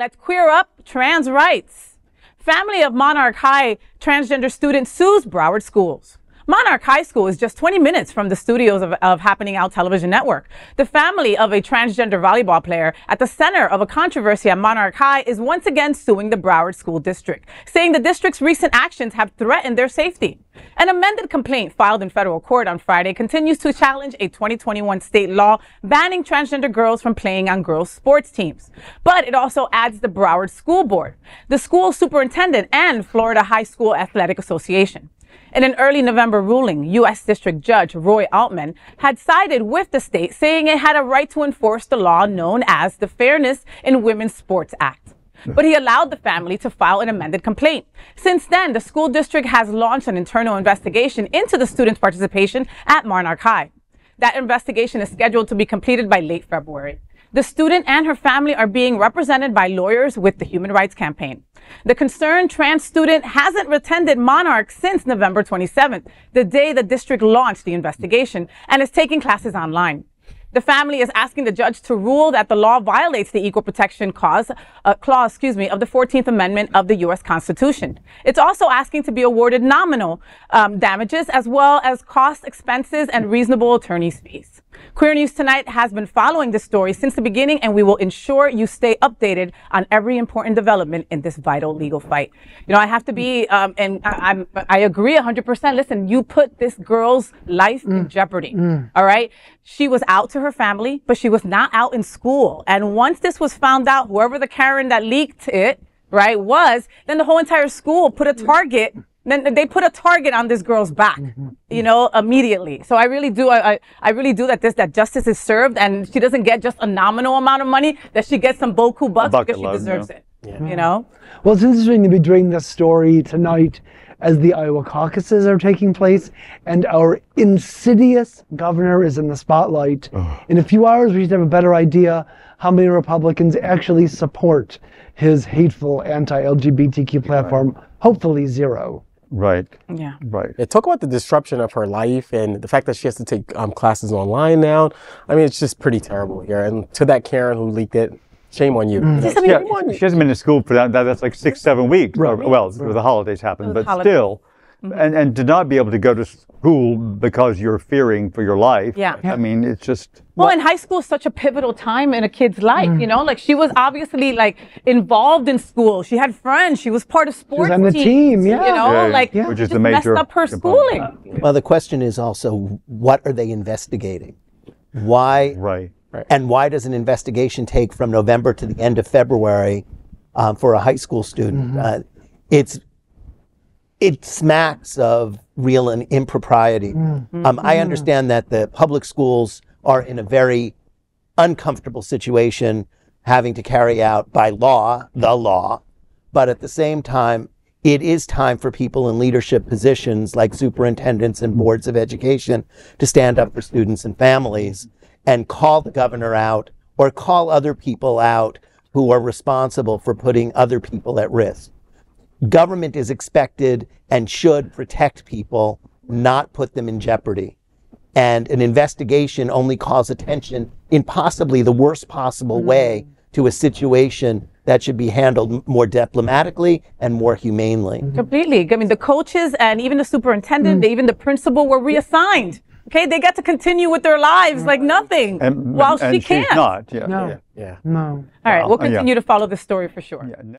Let's queer up trans rights. Family of Monarch High transgender student sues Broward schools. Monarch High School is just 20 minutes from the studios of Happening Out Television Network. The family of a transgender volleyball player at the center of a controversy at Monarch High is once again suing the Broward School District, saying the district's recent actions have threatened their safety. An amended complaint filed in federal court on Friday continues to challenge a 2021 state law banning transgender girls from playing on girls' sports teams. But it also adds the Broward School Board, the school superintendent, and Florida High School Athletic Association. In an early November ruling, U.S. District Judge Roy Altman had sided with the state, saying it had a right to enforce the law known as the Fairness in Women's Sports Act. But he allowed the family to file an amended complaint. Since then, the school district has launched an internal investigation into the students' participation at Monarch High. That investigation is scheduled to be completed by late February. The student and her family are being represented by lawyers with the Human Rights Campaign. The concerned trans student hasn't attended Monarch since November 27th, the day the district launched the investigation, and is taking classes online. The family is asking the judge to rule that the law violates the Equal Protection Clause of the 14th Amendment of the U.S. Constitution. It's also asking to be awarded nominal damages, as well as cost, expenses, and reasonable attorney's fees. Queer News Tonight has been following this story since the beginning, and we will ensure you stay updated on every important development in this vital legal fight. You know, I have to be, and I agree 100%. Listen, you put this girl's life in jeopardy, all right? She was out to her family, but she was not out in school. And once this was found out, whoever the Karen that leaked it, right, then the whole entire school put a target. Then they put a target on this girl's back, you know, immediately. So I really do, I really do that justice is served, and she doesn't get just a nominal amount of money, that she gets some boku bucks because she deserves it, you know? Well, it's interesting to be doing this story tonight as the Iowa caucuses are taking place, and our insidious governor is in the spotlight. In a few hours, we should have a better idea how many Republicans actually support his hateful anti-LGBTQ platform. Hopefully zero. Right. Yeah. Right. Yeah, talk about the disruption of her life and the fact that she has to take classes online now. I mean, it's just pretty terrible here. And to that Karen who leaked it, shame on you. Yeah, she hasn't been to school for that's like 6-7 weeks. Right. Well, the holidays happened, but still. And to not be able to go to school because you're fearing for your life. Yeah. I mean, it's just. Well, and high school is such a pivotal time in a kid's life, you know, like she was obviously like involved in school. She had friends. She was part of sports teams. On the team, you know, like which is just the major messed up her schooling. Well, the question is also, what are they investigating? Why? Right. And why does an investigation take from November to the end of February for a high school student? It smacks of real impropriety. I understand that the public schools are in a very uncomfortable situation, having to carry out by law, the law, but at the same time, it is time for people in leadership positions like superintendents and boards of education to stand up for students and families and call the governor out or call other people out who are responsible for putting other people at risk. Government is expected and should protect people, not put them in jeopardy. And an investigation only calls attention in possibly the worst possible way to a situation that should be handled more diplomatically and more humanely. Completely. I mean, the coaches and even the superintendent, even the principal were reassigned. Okay, they get to continue with their lives like nothing, while she can't. She's not. No. All right, we'll continue to follow this story for sure.